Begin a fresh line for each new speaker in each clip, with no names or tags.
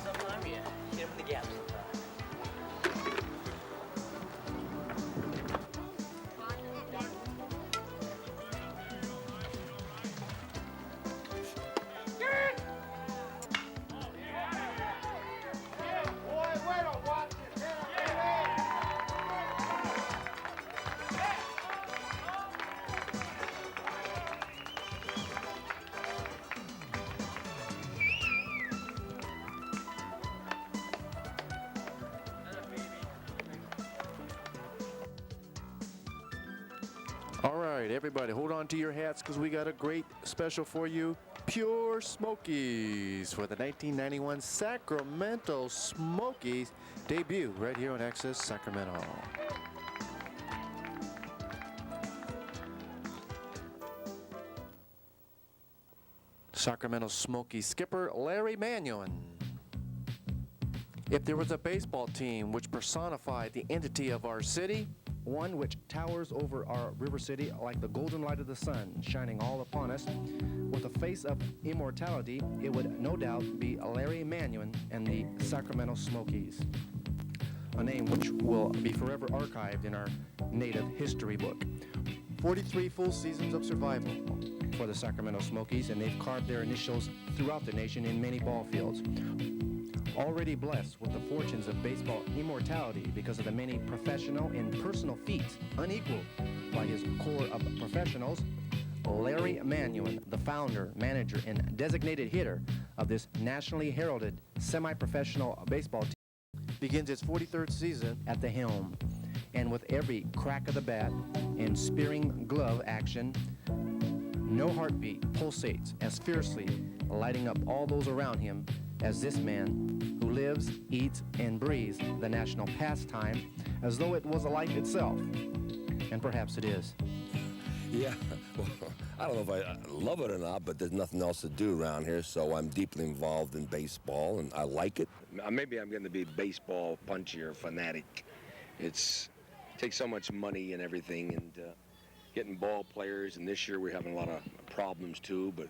Sometimes you hit him in the gap sometimes.
All right, everybody, hold on to your hats because we got a great special for you. Pure Smokies for the 1991 Sacramento Smokies debut right here on Access Sacramento. Sacramento Smokies skipper Larry Manuin. If there was a baseball team which personified the entity of our city, one which towers over our river city like the golden light of the sun shining all upon us, with a face of immortality, it would no doubt be Larry Manuin and the Sacramento Smokies, a name which will be forever archived in our native history book. 43 full seasons of survival for the Sacramento Smokies, and they've carved their initials throughout the nation in many ball fields. Already blessed with the fortunes of baseball immortality because of the many professional and personal feats unequaled by his corps of professionals, Larry Manuin, the founder, manager, and designated hitter of this nationally heralded semi-professional baseball team, begins its 43rd season at the helm. And with every crack of the bat and spearing glove action, no heartbeat pulsates as fiercely, lighting up all those around him as this man who lives, eats, and breathes the national pastime as though it was a life itself. And perhaps it is.
Yeah, well, I don't know if I love it or not, but there's nothing else to do around here, so I'm deeply involved in baseball, and I like it. Maybe I'm going to be baseball punchier fanatic. It takes so much money and everything, and getting ball players, and this year we're having a lot of problems too, but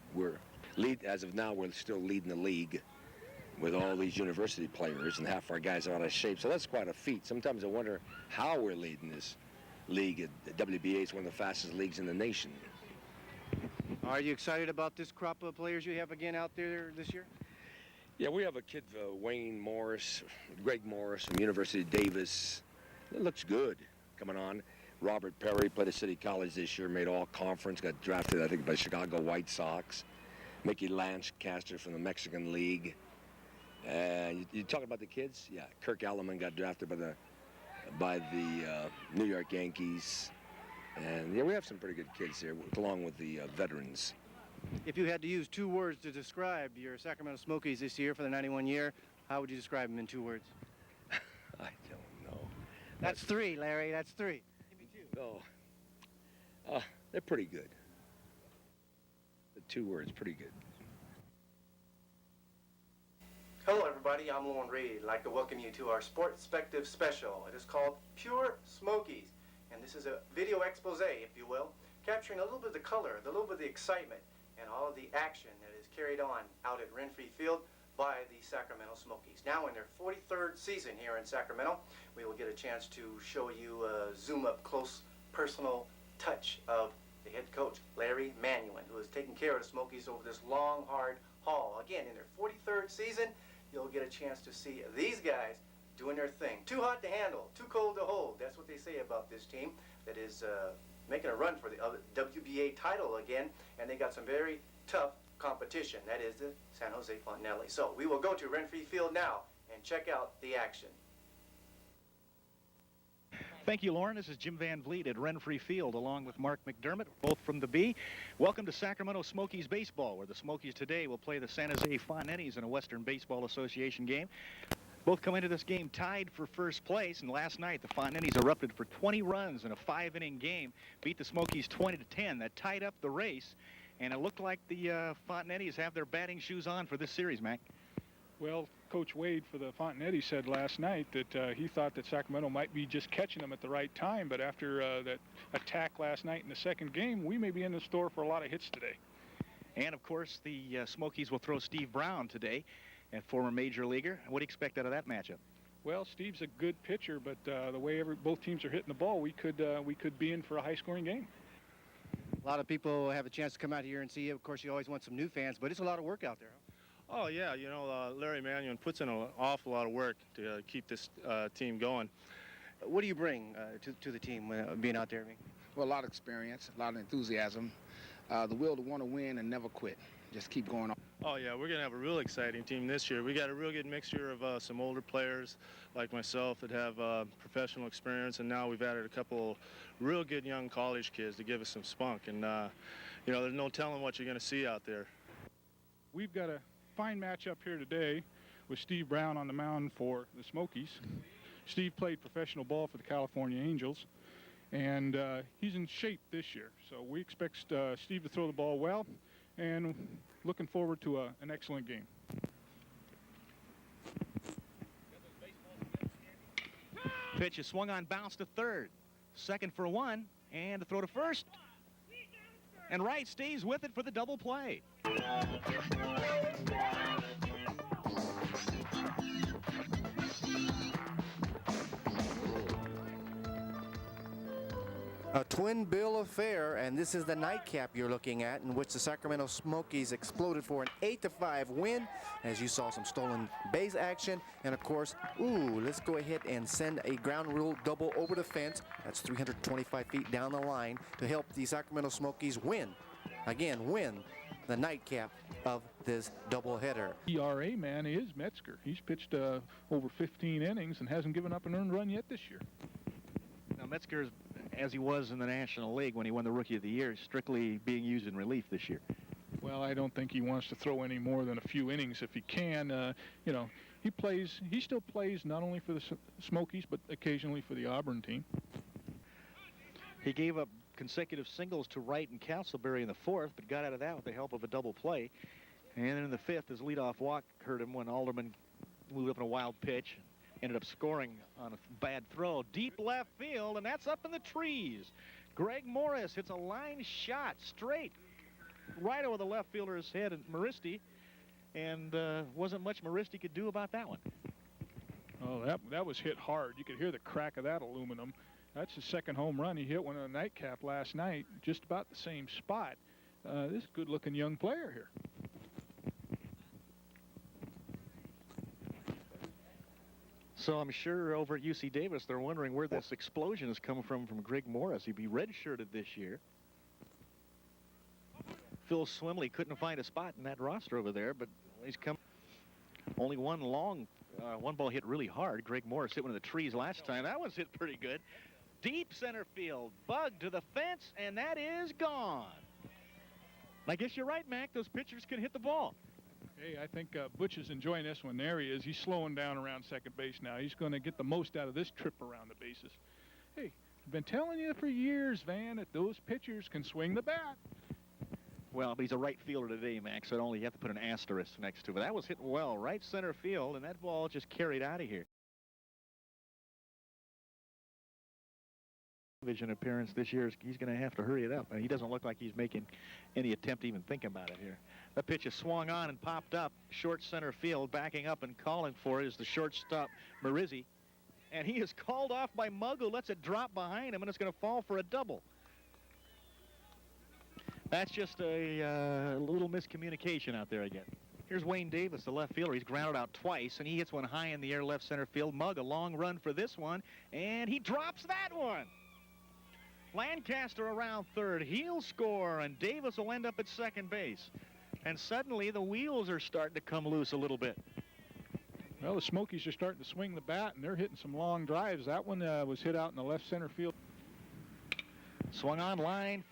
as of now, we're still leading the league with all these university players, and half our guys are out of shape, so that's quite a feat. Sometimes I wonder how we're leading this league. The WBA is one of the fastest leagues in the nation.
Are you excited about this crop of players you have again out there this year?
Yeah, we have a kid, Wayne Morris, Greg Morris from University of Davis. It looks good coming on. Robert Perry played at City College this year, made all conference, got drafted, I think, by Chicago White Sox. Mickey Lancaster from the Mexican League. You talking about the kids? Yeah, Kirk Alleman got drafted by the New York Yankees. And yeah, we have some pretty good kids here, along with the veterans.
If you had to use 2 words to describe your Sacramento Smokies this year for the 91 year, how would you describe them in 2 words?
I don't know.
That's 3, Larry, that's 3. Give me 2.
No. They're pretty good. The 2 words, pretty good.
Hello everybody, I'm Lauren Reed. I'd like to welcome you to our Sportspective special. It is called Pure Smokies, and this is a video expose, if you will, capturing a little bit of the color, a little bit of the excitement, and all of the action that is carried on out at Renfree Field by the Sacramento Smokies. Now in their 43rd season here in Sacramento, we will get a chance to show you a zoom-up close personal touch of the head coach, Larry Manuin, who has taken care of the Smokies over this long, hard haul. Again, in their 43rd season, you'll get a chance to see these guys doing their thing. Too hot to handle, too cold to hold. That's what they say about this team that is making a run for the WBA title again, and they got some very tough competition. That is the San Jose Fontanelli. So we will go to Renfree Field now and check out the action.
Thank you, Lauren. This is Jim Van Vliet at Renfree Field, along with Mark McDermott, both from the B. Welcome to Sacramento Smokies baseball, where the Smokies today will play the San Jose Fontanellis in a Western Baseball Association game. Both come into this game tied for first place, and last night the Fontanellis erupted for 20 runs in a 5-inning game, beat the Smokies 20-10. That tied up the race, and it looked like the Fontanellis have their batting shoes on for this series, Mac.
Well, Coach Wade for the Fontanetti said last night that he thought that Sacramento might be just catching them at the right time, but after that attack last night in the second game, we may be in the store for a lot of hits today.
And, of course, the Smokies will throw Steve Brown today, a former major leaguer. What do you expect out of that matchup?
Well, Steve's a good pitcher, but the way both teams are hitting the ball, we could be in for a high-scoring game.
A lot of people have a chance to come out here and see it. Of course, you always want some new fans, but it's a lot of work out there.
Oh, yeah. You know, Larry Manuel puts in an awful lot of work to keep this team going.
What do you bring to the team being out there?
Well, a lot of experience, a lot of enthusiasm, the will to want to win and never quit. Just keep going on.
Oh, yeah, we're going to have a real exciting team this year. We got a real good mixture of some older players like myself that have professional experience, and now we've added a couple real good young college kids to give us some spunk. And, you know, there's no telling what you're going to see out there.
We've got a fine matchup here today with Steve Brown on the mound for the Smokies. Steve played professional ball for the California Angels, and he's in shape this year. So we expect Steve to throw the ball well, and looking forward to an excellent game.
Pitch is swung on, bounce to third. Second for one, and to throw to first. And Wright stays with it for the double play.
A twin bill affair, and this is the nightcap you're looking at, in which the Sacramento Smokies exploded for an 8-5 win. As you saw, some stolen base action, and of course, let's go ahead and send a ground rule double over the fence. That's 325 feet down the line to help the Sacramento Smokies win. Again, win the nightcap of this doubleheader.
ERA man is Metzger. He's pitched over 15 innings and hasn't given up an earned run yet this year.
Now, Metzger, as he was in the National League when he won the Rookie of the Year, strictly being used in relief this year.
Well, I don't think he wants to throw any more than a few innings if he can. You know, he still plays not only for the Smokies, but occasionally for the Auburn team.
He gave up consecutive singles to Wright and Castleberry in the fourth, but got out of that with the help of a double play. And then in the fifth, his leadoff walk hurt him when Alderman moved up in a wild pitch. Ended up scoring on a bad throw. Deep left field, and that's up in the trees. Greg Morris hits a line shot straight right over the left fielder's head at Maristi, and wasn't much Maristi could do about that one.
Oh, that was hit hard. You could hear the crack of that aluminum. That's his second home run. He hit one on a nightcap last night, just about the same spot. This is a good-looking young player here.
So I'm sure over at UC Davis they're wondering where this explosion is coming from Greg Morris. He'd be redshirted this year. Phil Swimley couldn't find a spot in that roster over there, but he's come. Only one ball hit really hard. Greg Morris hit one of the trees last time. That one's hit pretty good. Deep center field, bug to the fence, and that is gone. I guess you're right, Mac. Those pitchers can hit the ball.
Hey, I think Butch is enjoying this one. There he is. He's slowing down around second base now. He's going to get the most out of this trip around the bases. Hey, I've been telling you for years, Van, that those pitchers can swing the bat.
Well, but he's a right fielder today, Max, so only you have to put an asterisk next to it. That was hit well, right center field, and that ball just carried out of here. Vision appearance this year, he's going to have to hurry it up. And he doesn't look like he's making any attempt to even think about it here. The pitch is swung on and popped up. Short center field, backing up and calling for it is the shortstop, Marizzi. And he is called off by Mugg, who lets it drop behind him, and it's going to fall for a double. That's just a little miscommunication out there again. Here's Wayne Davis, the left fielder. He's grounded out twice, and he hits one high in the air left center field. Mugg, a long run for this one, and he drops that one. Lancaster around third. He'll score, and Davis will end up at second base. And suddenly the wheels are starting to come loose a little bit.
Well, the Smokies are starting to swing the bat, and they're hitting some long drives. That one was hit out in the left center field.
Swung on line.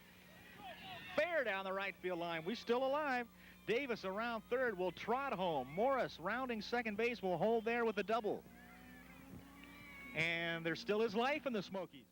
Fair down the right field line. We still alive. Davis around third will trot home. Morris rounding second base will hold there with a double. And there still is life in the Smokies.